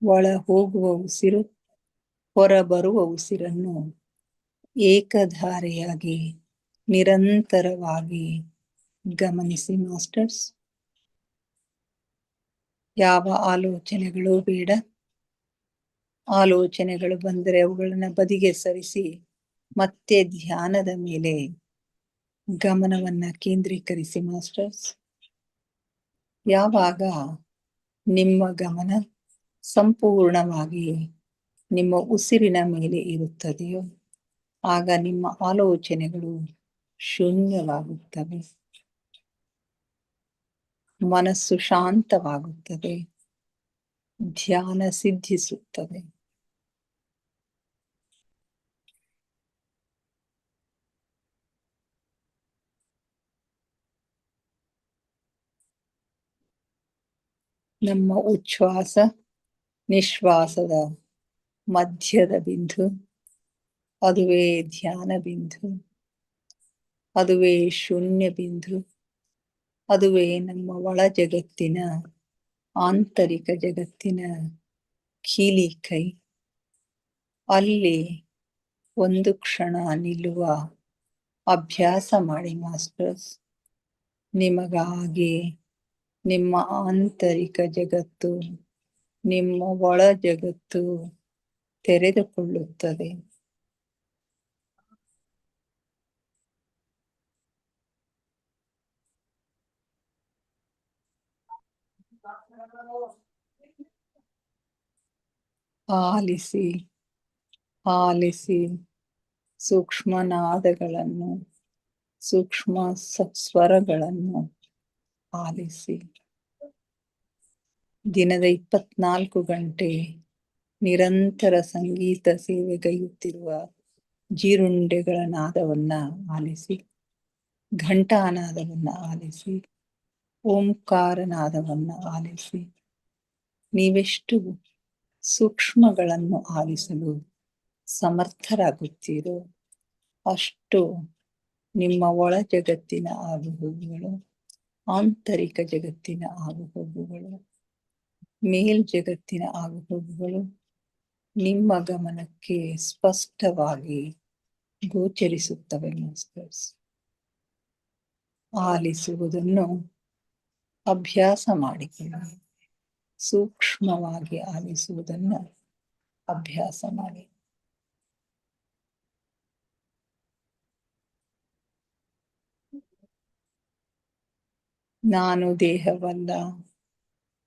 ಒಳ ಹೋಗುವ ಉಸಿರು, ಹೊರ ಬರುವ ಉಸಿರನ್ನು ಏಕಧಾರೆಯಾಗಿ ನಿರಂತರವಾಗಿ ಗಮನಿಸಿ ಮಾಸ್ಟರ್ಸ್. ಯಾವ ಆಲೋಚನೆಗಳು ಬೇಡ. ಆಲೋಚನೆಗಳು ಬಂದರೆ ಅವುಗಳನ್ನ ಬದಿಗೆ ಸರಿಸಿ ಮತ್ತೆ ಧ್ಯಾನದ ಮೇಲೆ ಗಮನವನ್ನ ಕೇಂದ್ರೀಕರಿಸಿ ಮಾಸ್ಟರ್ಸ್. ಯಾವಾಗ ನಿಮ್ಮ ಗಮನ ಸಂಪೂರ್ಣವಾಗಿ ನಿಮ್ಮ ಉಸಿರಿನ ಮೇಲೆ ಇರುತ್ತದೆಯೋ ಆಗ ನಿಮ್ಮ ಆಲೋಚನೆಗಳು ಶೂನ್ಯವಾಗುತ್ತವೆ, ಮನಸ್ಸು ಶಾಂತವಾಗುತ್ತದೆ, ಧ್ಯಾನ ಸಿದ್ಧಿಸುತ್ತದೆ. ನಮ್ಮ ಉಚ್ಛ್ವಾಸ ನಿಶ್ವಾಸದ ಮಧ್ಯದ ಬಿಂದು, ಅದುವೇ ಧ್ಯಾನ ಬಿಂದು, ಅದುವೇ ಶೂನ್ಯ ಬಿಂದು, ಅದುವೇ ನಮ್ಮ ಒಳ ಜಗತ್ತಿನ ಆಂತರಿಕ ಜಗತ್ತಿನ ಕೀಲಿ ಕೈ. ಅಲ್ಲಿ ಒಂದು ಕ್ಷಣ ನಿಲ್ಲುವ ಅಭ್ಯಾಸ ಮಾಡಿ ಮಾಸ್ಟರ್ಸ್. ನಿಮಗಾಗಿ ನಿಮ್ಮ ಆಂತರಿಕ ಜಗತ್ತು, ನಿಮ್ಮ ಒಳ ಜಗತ್ತು ತೆರೆದುಕೊಳ್ಳುತ್ತದೆ. ಆಲಿಸಿ ಆಲಿಸಿ ಸೂಕ್ಷ್ಮ ನಾದಗಳನ್ನು, ಸೂಕ್ಷ್ಮ ಸ್ವರಗಳನ್ನು ಆಲಿಸಿ. ದಿನದ 24 ಗಂಟೆ ನಿರಂತರ ಸಂಗೀತ ಸೇವೆಗೈಯುತ್ತಿರುವ ಜೀರುಂಡೆಗಳ ನಾದವನ್ನ ಆಲಿಸಿ, ಘಂಟಾನಾದವನ್ನ ಆಲಿಸಿ, ಓಂಕಾರ ನಾದವನ್ನ ಆಲಿಸಿ. ನೀವೆಷ್ಟು ಸೂಕ್ಷ್ಮಗಳನ್ನು ಆಲಿಸಲು ಸಮರ್ಥರಾಗುತ್ತೀರೋ ಅಷ್ಟು ನಿಮ್ಮ ಒಳ ಜಗತ್ತಿನ ಆಗುಹೋಗುಗಳು, ಆಂತರಿಕ ಜಗತ್ತಿನ ಆಗುಹೋಗುಗಳು, ಮೇಲ್ ಜಗತ್ತಿನ ಆಗುಹೋಗುಗಳು ನಿಮ್ಮ ಗಮನಕ್ಕೆ ಸ್ಪಷ್ಟವಾಗಿ ಗೋಚರಿಸುತ್ತವೆ ಮಾಸ್ಟರ್ಸ್. ಆಲಿಸುವುದನ್ನು ಅಭ್ಯಾಸ ಮಾಡಿಕೊಳ್ಳಿ. ಸೂಕ್ಷ್ಮವಾಗಿ ಆಲಿಸುವುದನ್ನು ಅಭ್ಯಾಸ ಮಾಡಿ. ನಾನು ದೇಹವಲ್ಲ,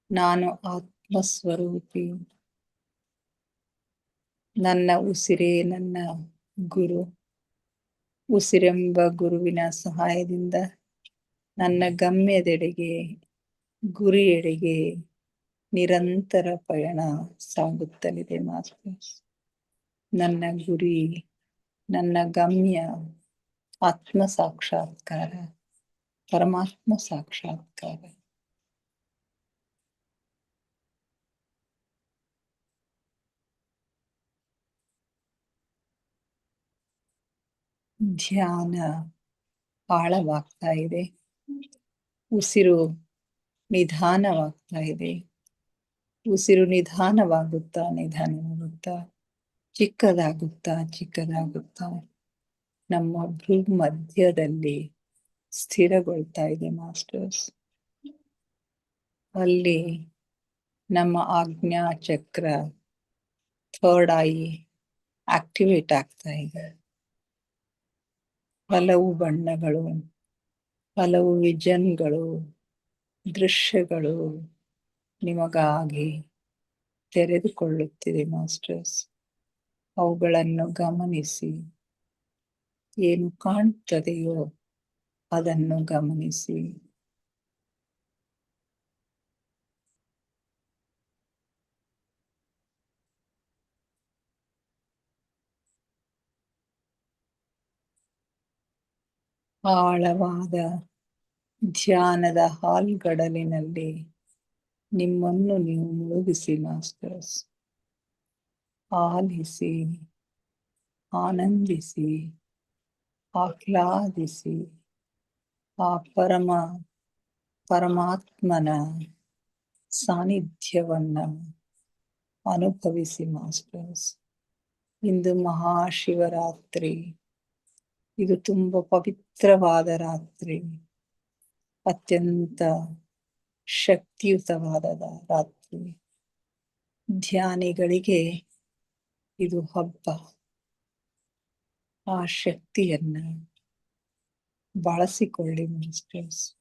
ನಾನು ಆತ್ಮಸ್ವರೂಪಿ. ನನ್ನ ಉಸಿರೇ ನನ್ನ ಗುರು. ಉಸಿರೆಂಬ ಗುರುವಿನ ಸಹಾಯದಿಂದ ನನ್ನ ಗಮ್ಯದೆಡೆಗೆ, ಗುರಿಯೆಡೆಗೆ ನಿರಂತರ ಪಯಣ ಸಾಗುತ್ತಲಿದೆ ಮಾಸ್ಟರ್ಸ್. ನನ್ನ ಗುರಿ, ನನ್ನ ಗಮ್ಯ ಆತ್ಮ ಸಾಕ್ಷಾತ್ಕಾರ, ಪರಮಾತ್ಮ ಸಾಕ್ಷಾತ್ಕಾರ. ಧ್ಯಾನ ಆಳವಾಗ್ತಾ ಇದೆ. ಉಸಿರು ನಿಧಾನವಾಗ್ತಾ ಇದೆ. ಉಸಿರು ನಿಧಾನವಾಗುತ್ತಾ ಚಿಕ್ಕದಾಗುತ್ತಾ ನಮ್ಮ ಭ್ರೂ ಮಧ್ಯದಲ್ಲಿ ಸ್ಥಿರಗೊಳ್ತಾ ಇದೆ ಮಾಸ್ಟರ್ಸ್. ಅಲ್ಲಿ ನಮ್ಮ ಆಜ್ಞಾ ಚಕ್ರ, ಥರ್ಡ್ ಐ ಆಕ್ಟಿವೇಟ್ ಆಗ್ತಾ ಇದೆ. ಹಲವು ಬಣ್ಣಗಳು, ಹಲವು ವಿಷನ್ಗಳು, ದೃಶ್ಯಗಳು ನಿಮಗಾಗಿ ತೆರೆದುಕೊಳ್ಳುತ್ತಿದೆ ಮಾಸ್ಟರ್ಸ್. ಅವುಗಳನ್ನು ಗಮನಿಸಿ. ಏನು ಕಾಣುತ್ತದೆಯೋ ಅದನ್ನು ಗಮನಿಸಿ. ಆಳವಾದ ಧ್ಯಾನದ ಹಾಲ್ಗಡಲಿನಲ್ಲಿ ನಿಮ್ಮನ್ನು ನೀವು ಮುಳುಗಿಸಿ ಮಾಸ್ಟರ್ಸ್. ಆಲಿಸಿ, ಆನಂದಿಸಿ, ಆಹ್ಲಾದಿಸಿ. ಆ ಪರಮಾತ್ಮನ ಸಾನ್ನಿಧ್ಯವನ್ನ ಅನುಭವಿಸಿ ಮಾಸ್ಟರ್ಸ್. ಇಂದು ಮಹಾಶಿವರಾತ್ರಿ. ಇದು ತುಂಬ ಪವಿತ್ರವಾದ ರಾತ್ರಿ, ಅತ್ಯಂತ ಶಕ್ತಿಯುತವಾದ ರಾತ್ರಿ. ಧ್ಯಾನಿಗಳಿಗೆ ಇದು ಹಬ್ಬ. ಆ ಶಕ್ತಿಯನ್ನ ಬಳಸಿಕೊಳ್ಳಿ ಮಾಸ್ಟರ್ಸ್.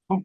ಹ್ಮ್.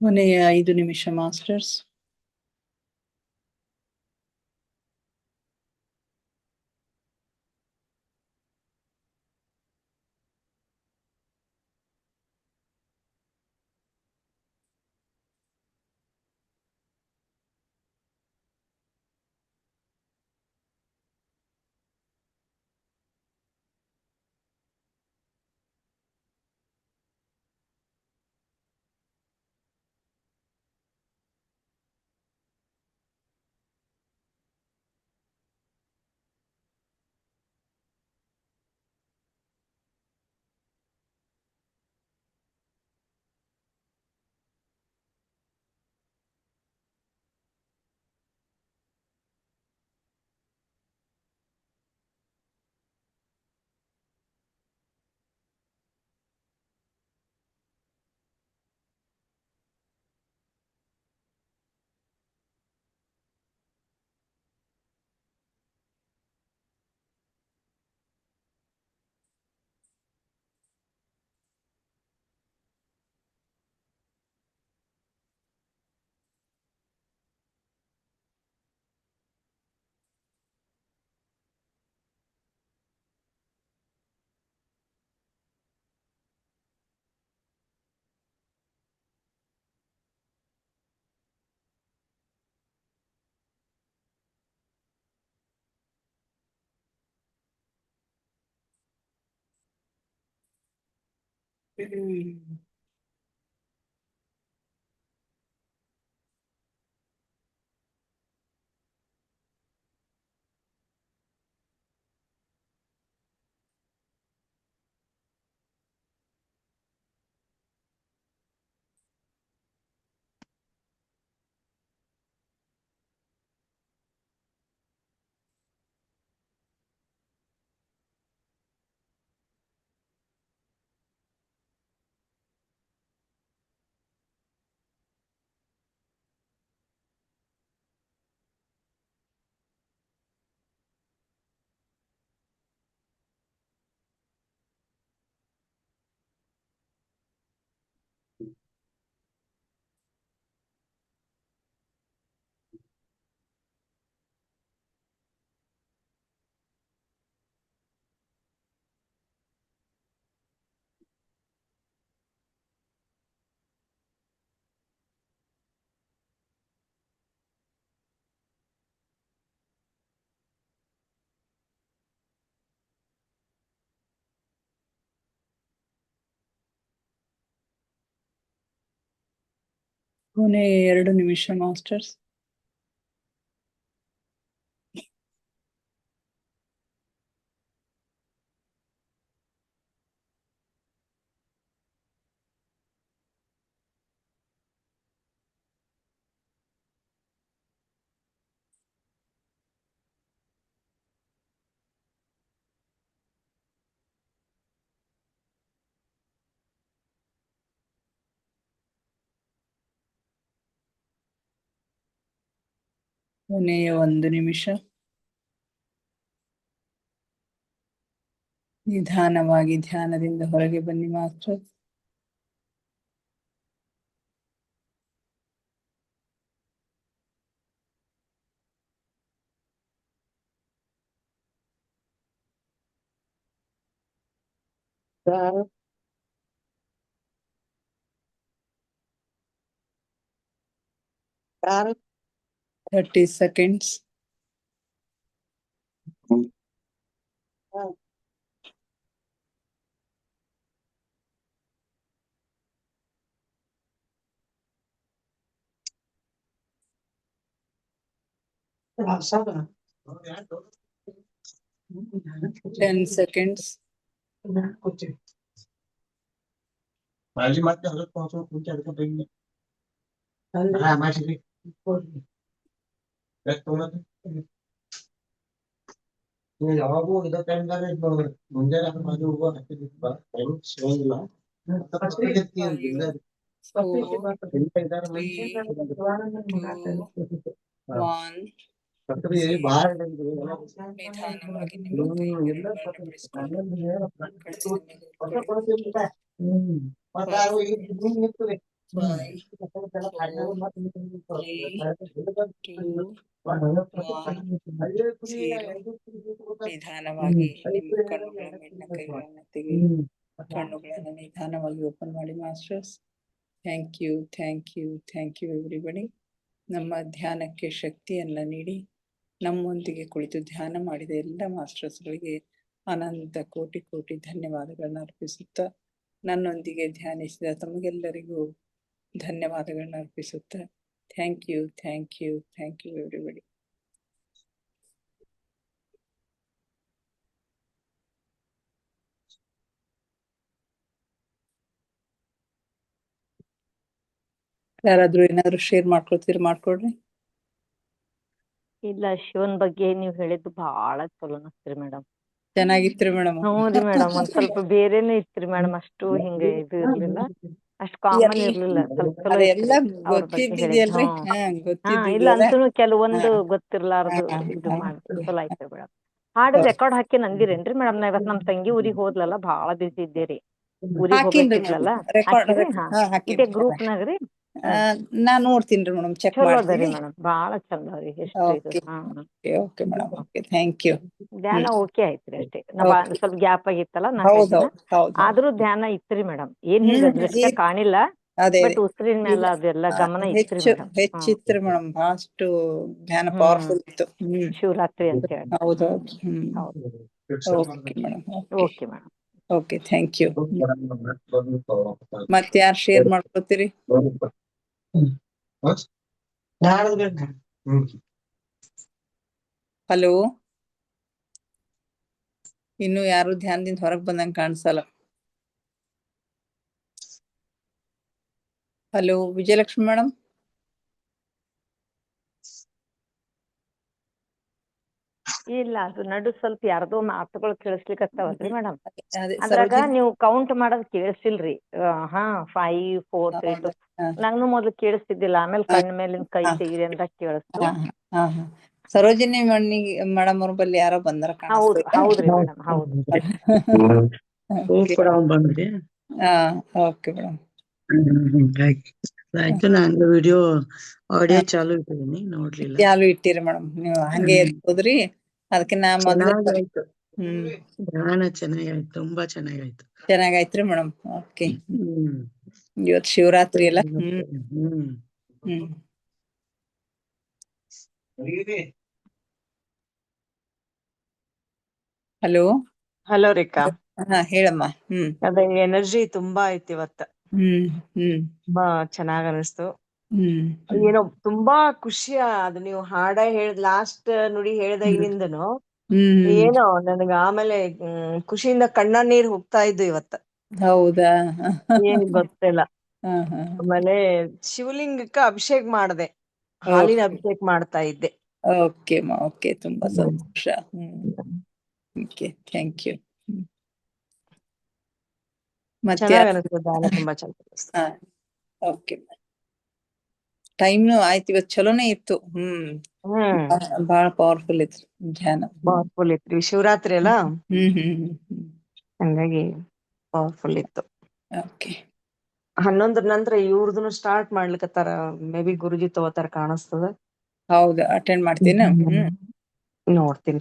ಕೊನೆಯ 5 ನಿಮಿಷ ಮಾಸ್ಟರ್ಸ್. ಕೊನೆ 2 ನಿಮಿಷ ಮಾಸ್ಟರ್ಸ್. ಕೊನೆಯ 1 ನಿಮಿಷ. ನಿಧಾನವಾಗಿ ಧ್ಯಾನದಿಂದ ಹೊರಗೆ ಬನ್ನಿ master. Claro. 30 seconds. Awesome. 10 seconds. माझी माती हलत पोहोचव तुमच्या अडकं बहिणी हा माझी ಯಾವಾಗೂ ಇದ ಟೈಮ್ದಾಗ ಮುಂಜಾನೆ ಮಾಡಿ ಹೋಗುವ ಟೈಮ್ ಸಿಗಂಗಿಲ್ಲ ಬಾಳ ನಿಧಾನವಾಗಿ ನಿಮ್ಮ ಕೈಗಳನ್ನು ಬಿಡಿಸಿಕೊಂಡು ನಿಧಾನವಾಗಿ ನಿಮ್ಮ ಕಣ್ಣುಗಳ ಮೇಲಿನ ಕೈಗಳನ್ನು ತೆಗೆದು ಕಣ್ಣುಗಳನ್ನು ನಿಧಾನವಾಗಿ ಓಪನ್ ಮಾಡಿ masters. Thank you, thank you, thank you everybody. ನಮ್ಮ ಧ್ಯಾನಕ್ಕೆ ಶಕ್ತಿಯನ್ನ ನೀಡಿ ನಮ್ಮೊಂದಿಗೆ ಕುಳಿತು ಧ್ಯಾನ ಮಾಡಿದ ಎಲ್ಲ ಮಾಸ್ಟರ್ಸ್ಗಳಿಗೆ ಅನಂತ ಕೋಟಿ ಕೋಟಿ ಧನ್ಯವಾದಗಳನ್ನ ಅರ್ಪಿಸುತ್ತಾ, ನನ್ನೊಂದಿಗೆ ಧ್ಯಾನಿಸಿದ ತಮಗೆಲ್ಲರಿಗೂ ಧನ್ಯವಾದಗಳನ್ನ ಅರ್ಪಿಸುತ್ತಾ, thank you, thank you, thank you everybody. ಯಾರಾದ್ರೂ ಏನಾದ್ರು ಶೇರ್ ಮಾಡ್ಕೊಡ್ರಿ. ಇಲ್ಲ, ಶಿವನ್ ಬಗ್ಗೆ ನೀವ್ ಹೇಳಿದ್ದು ಬಹಳ ಚಲೋ ಅನಿಸ್ತ್ರಿ ಮೇಡಮ್. ಚೆನ್ನಾಗಿತ್ರಿ ಮೇಡಮ್. ಹ್ಞೂರಿ ಮೇಡಮ್, ಒಂದ್ ಸ್ವಲ್ಪ ಬೇರೆನೆ ಇತ್ರಿ ಮೇಡಮ್. ಅಷ್ಟು ಹಿಂಗ ಇದು ಇರ್ಲಿಲ್ಲ, ಅಷ್ಟ್ ಕಾಮನ್ ಇರ್ಲಿಲ್ಲ. ಸ್ವಲ್ಪ ಚಲೋ ಅದೆಲ್ಲ ಅವ್ರ ಬಗ್ಗೆ ಹೇಳಿದ್ದು. ಇಲ್ಲ ಅಂತೂ ಕೆಲವೊಂದು ಗೊತ್ತಿರ್ಲಾರ್ದು ಇದು ಮಾಡಿ ಚಲೋ ಆಯ್ತ್ರಿ ಮೇಡಮ್. ಹಾಡು ರೆಕಾರ್ಡ್ ಹಾಕಿ ನಂದಿರೇನ್ರಿ ಮೇಡಮ್? ನಾ ಇವತ್ ನಮ್ ತಂಗಿ ಊರಿಗ್ ಹೋದ್ಲಲ್ಲ, ಬಹಳ ಬಿಸಿ ಇದ್ದೇರಿ. ಊರಿಗ್ ಹೋಗ್ಬೇಕಿದ್ಲಲ್ಲ, ಇದೇ ಗ್ರೂಪ್ ನಾಗ್ರಿ. ನಾ ನೋಡ್ತೀನಿ ಮೇಡಮ್, ಚೆಕ್ ಮಾಡ್ತೀನಿ ಮೇಡಮ್. ಬಹಳ ಚಂದ ಅವ್ರಿ. ಎಷ್ಟು ಇದು. Okay madam, okay, thank you. ಧ್ಯಾನ ಓಕೆ ಆಯ್ತ್ರಿ ಅಷ್ಟೇ. ಸ್ವಲ್ಪ ಗ್ಯಾಪ್ ಆಗಿತ್ತಲ್ಲ, ಆದ್ರೂ ಧ್ಯಾನ ಇತ್ರಿ ಮೇಡಮ್. ಏನ್ ಹಿಂಗ ದೃಶ್ಯ ಕಾಣಿಲ್ಲ, ಬಟ್ ಉಸಿರಿನ ಮೇಲೆ ಅದೆಲ್ಲ ಗಮನ ಇತ್ರಿ ಮೇಡಮ್. ಹೆಚ್ಚಿತ್ರಿ ಮೇಡಮ್, ಅಷ್ಟು ಧ್ಯಾನ ಪವರ್ಫುಲ್ ಇತ್ತು. ಶಿವರಾತ್ರಿ ಅಂತ ಹೇಳಿ. ಹೌದೌದು. Okay madam, okay madam, okay, thank you. ಮತ್ತೆ ಯಾರು ಶೇರ್ ಮಾಡ್ಕೊತೀರಿ? ಹಲೋ, ಇನ್ನು ಯಾರು ಧ್ಯಾನದಿಂದ ಹೊರಗ್ ಬಂದಂಗ ಕಾಣಿಸಲ್ಲ. Hello, Vijayalakshmi madam. ಇಲ್ಲ, ಅದು ನಡು ಸ್ವಲ್ಪ ಯಾರ್ದೋ ಮಾತುಗಳು ಕೇಳಿಸ್ಲಿಕ್ಕತ್ತಾವಲ್ರಿ ಮೇಡಮ್. ಅದ್ರಾಗ ನೀವು ಕೌಂಟ್ ಮಾಡೋದ್ ಕೇಳಿಸಿಲ್ರಿ. 5 4 3 2 ನಂಗೂ ಮೊದ್ಲು ಕೇಳಿಸ್ತಿದ್ದಿಲ್ಲ. ಆಮೇಲೆ ಕಣ್ಣ ಮೇಲಿನ ಕೈ ತೆಗಿರಿ ಅಂತ ಕೇಳಿಸ್ತು. ಸರೋಜಿನಿ ಮೇಡಮ್ ಅವ್ರ ಬಲ್ಲಿ ಯಾರೋ ಬಂದಾರ. ಹೌದ್ರಿ ಮೇಡಮ್, ಹೌದು. ಓಕೆ ಮೇಡಮ್, ಆಯ್ತು. ನಾನು ವಿಡಿಯೋ ಆಡಿಯೋ ಚಾಲು ಇಟ್ಟಿದ್ದೀನಿ, ನೋಡ್ಲಿಲ್ಲ. ಚಾಲು ಇಟ್ಟಿರಿ ಮೇಡಮ್, ನೀವು ಹಂಗೆ ಹೋದ್ರಿ. ಅದಕ್ಕೆ ನಾ ಮೊದ್ಲು ಧ್ಯಾನ ಚೆನ್ನಾಗಾಯ್ತು, ತುಂಬಾ ಚೆನ್ನಾಗಾಯ್ತು. ಚೆನ್ನಾಗಾಯ್ತ್ರಿ ಮೇಡಮ್. ಓಕೆ, ಇವತ್ತು ಶಿವರಾತ್ರಿ ಅಲ್ಲ. ಹಲೋ ಹಲೋ ರೇಖಾ. ಹೇಳಮ್ಮ. ಅದೇ ಎನರ್ಜಿ ತುಂಬಾ ಐತಿ ಇವತ್ತ. ತುಂಬಾ ಚೆನ್ನಾಗ್ ಅನಿಸ್ತು. ಏನೋ ತುಂಬಾ ಖುಷಿ ಅದು ನೀವು ಹಾಡ ಲಾಸ್ಟ್ ನುಡಿ ಹೇಳ್ದಾಗಿನಿಂದನು ಏನೋ ನನಗ ಆಮೇಲೆ ಖುಷಿಯಿಂದ ಕಣ್ಣ ನೀರ್ ಹೋಗ್ತಾ ಇದ್ದು ಇವತ್ತ. ಹೌದಾ? ಏನ್ ಗೊತ್ತಿಲ್ಲ. ಹಾ. ಆಮೇಲೆ ಶಿವಲಿಂಗಕ್ಕ ಅಭಿಷೇಕ ಮಾಡ್ದೆ, ಹಾಲಿನ ಅಭಿಷೇಕ ಮಾಡ್ತಾ ಇದ್ದೆ. ಓಕೆ ಓಕೆ, ತುಂಬಾ ಸಂತೋಷ. Okay, thank you. ಮತ್ತೆ ಚೆನ್ನಾಗ್ ಅನಿಸ್ತು ಧ್ಯಾನ, ತುಂಬಾ ಚೆನ್ನಾಗಿ. ಓಕೆ, ಟೈಮ್ ಆಯ್ತು, ಇವತ್ತು ಚಲೋನೇ ಇತ್ತು. ಬಹಳ ಪವರ್ಫುಲ್ ಇತ್ತು ಧ್ಯಾನ. ಪವರ್ಫುಲ್ ಇತ್ತು, ಶಿವರಾತ್ರಿ ಅಲ್ಲ, ಹಂಗಾಗಿ ಪವರ್ಫುಲ್ ಇತ್ತು. ಓಕೆ, 11 ನಂತರ ಇವ್ರದನ್ನು ಸ್ಟಾರ್ಟ್ ಮಾಡ್ಲಿಕತ್ತಾರ. ಮೇ ಬಿ ಗುರುಜಿ ತಗೋತಾರ ಕಾಣಿಸ್ತದ. ಹೌದಾ? ಅಟೆಂಡ್ ಮಾಡ್ತೀನ? ನೋಡ್ತೀನಿ.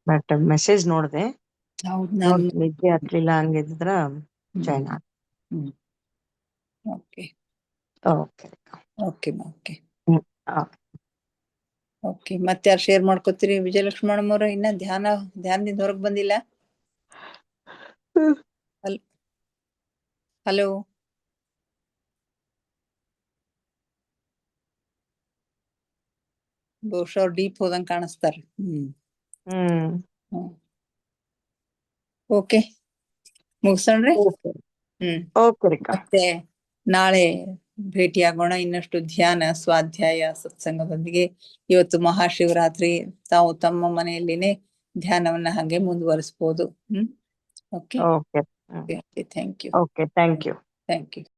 ಬಟ್ ಮೆಸೇಜ್ ನೋಡ್ದೆ. ನಿದ್ದೆ ಹತ್ಲಿಲ್ಲ ಹಂಗಿದ್ರ ಜಾಯ್ನ್ ಆಗ. Okay okay okay okay okay. ಮತ್ತೆ ಯಾರು ಶೇರ್ ಮಾಡ್ಕೋತೀರಿ? ವಿಜಯಲಕ್ಷ್ಮಿ ಮೇಡಮ್ ಅವ್ರ ಇನ್ನ ಧ್ಯಾನದಿಂದ ಹೊರಗ್ ಬಂದಿಲ್ಲ? ಹಲೋ, ಬಹುಶಃ ಅವ್ರು ಡೀಪ್ ಹೋದಂಗ್ ಕಾಣಿಸ್ತಾರ. ಓಕೆ, ಮುಗಿಸೋಣ್ರಿ? ಮತ್ತೆ ನಾಳೆ ಭೇಟಿಯಾಗೋಣ ಇನ್ನಷ್ಟು ಧ್ಯಾನ, ಸ್ವಾಧ್ಯಾಯ, ಸತ್ಸಂಗದೊಂದಿಗೆ. ಇವತ್ತು ಮಹಾಶಿವರಾತ್ರಿ, ತಾವು ತಮ್ಮ ಮನೆಯಲ್ಲಿನೇ ಧ್ಯಾನವನ್ನ ಹಾಗೆ ಮುಂದುವರಿಸಬಹುದು. Okay, thank you. Thank you. Thank you.